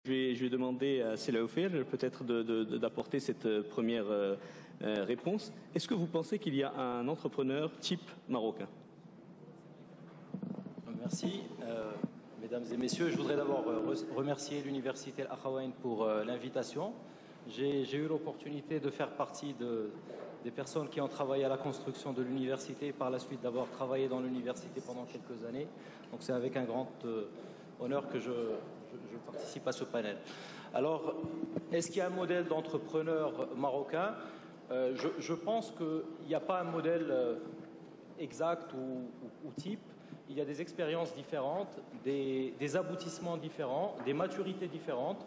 Je vais demander à Sela Ofer peut-être d'apporter cette première réponse. Est-ce que vous pensez qu'il y a un entrepreneur type marocain? Merci. Mesdames et messieurs, je voudrais d'abord remercier l'Université Al-Akhawaïn pour l'invitation. J'ai eu l'opportunité de faire partie des personnes qui ont travaillé à la construction de l'université et par la suite d'avoir travaillé dans l'université pendant quelques années. Donc c'est avec un grand honneur que je participe à ce panel. Alors, est-ce qu'il y a un modèle d'entrepreneur marocain? Je pense qu'il n'y a pas un modèle exact ou type. Il y a des expériences différentes, des aboutissements différents, des maturités différentes.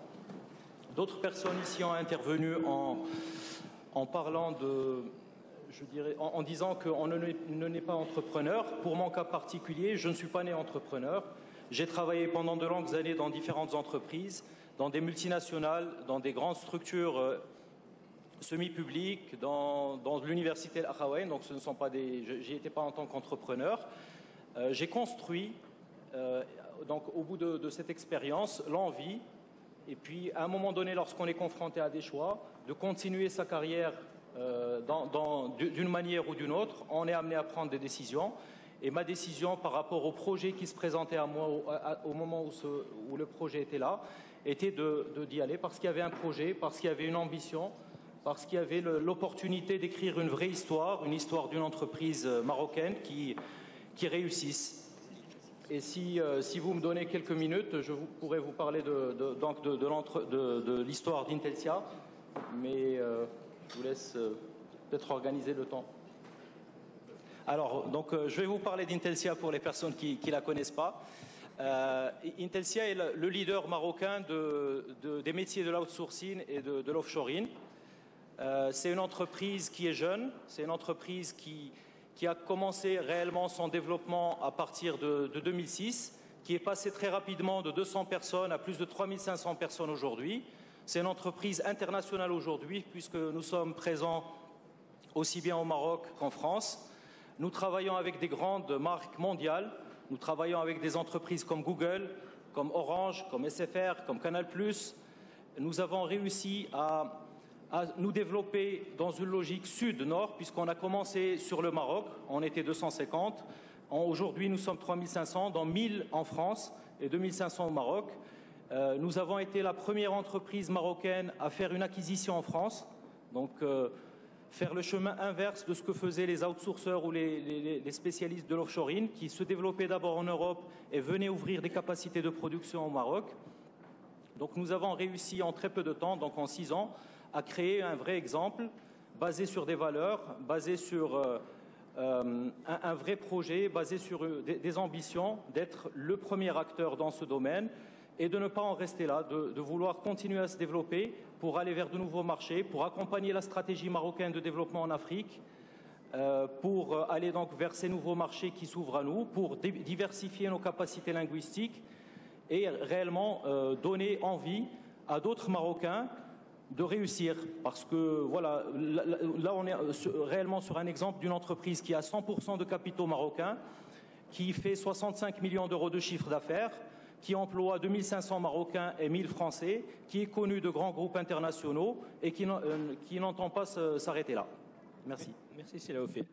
D'autres personnes ici ont intervenu en parlant de, je dirais, en disant qu'on ne naît pas entrepreneur. Pour mon cas particulier, je ne suis pas né entrepreneur. J'ai travaillé pendant de longues années dans différentes entreprises, dans des multinationales, dans des grandes structures semi-publiques, dans l'université Al-Akhawaïn, donc ce ne sont pas j'y étais pas en tant qu'entrepreneur. J'ai construit, donc au bout de cette expérience, l'envie, et puis à un moment donné, lorsqu'on est confronté à des choix, de continuer sa carrière d'une manière ou d'une autre, on est amené à prendre des décisions. Et ma décision par rapport au projet qui se présentait à moi au moment où le projet était là, était d'y aller parce qu'il y avait un projet, parce qu'il y avait une ambition, parce qu'il y avait l'opportunité d'écrire une vraie histoire, une histoire d'une entreprise marocaine qui réussisse. Et si vous me donnez quelques minutes, je pourrais vous parler de l'histoire d'Intelsia, mais je vous laisse peut-être organiser le temps. Alors, donc, je vais vous parler d'Intelsia pour les personnes qui ne la connaissent pas. Intelsia est le leader marocain des métiers de l'outsourcing et de l'offshoring. C'est une entreprise qui est jeune, c'est une entreprise qui a commencé réellement son développement à partir de 2006, qui est passée très rapidement de 200 personnes à plus de 3500 personnes aujourd'hui. C'est une entreprise internationale aujourd'hui puisque nous sommes présents aussi bien au Maroc qu'en France. Nous travaillons avec des grandes marques mondiales, nous travaillons avec des entreprises comme Google, comme Orange, comme SFR, comme Canal+. Nous avons réussi à nous développer dans une logique sud-nord, puisqu'on a commencé sur le Maroc, on était 250. Aujourd'hui, nous sommes 3500, dont 1000 en France et 2500 au Maroc. Nous avons été la première entreprise marocaine à faire une acquisition en France, donc faire le chemin inverse de ce que faisaient les outsourceurs ou les spécialistes de l'offshoring, qui se développaient d'abord en Europe et venaient ouvrir des capacités de production au Maroc. Donc nous avons réussi en très peu de temps, donc en 6 ans, à créer un vrai exemple basé sur des valeurs, basé sur un vrai projet, basé sur des ambitions, d'être le premier acteur dans ce domaine et de ne pas en rester là, de vouloir continuer à se développer pour aller vers de nouveaux marchés, pour accompagner la stratégie marocaine de développement en Afrique, pour aller donc vers ces nouveaux marchés qui s'ouvrent à nous, pour diversifier nos capacités linguistiques et réellement donner envie à d'autres Marocains de réussir. Parce que voilà, là on est réellement sur un exemple d'une entreprise qui a 100% de capitaux marocains, qui fait 65 millions d'euros de chiffre d'affaires, qui emploie 2500 Marocains et 1000 Français, qui est connu de grands groupes internationaux et qui n'entend pas s'arrêter là. Merci. Merci Sela Ofer.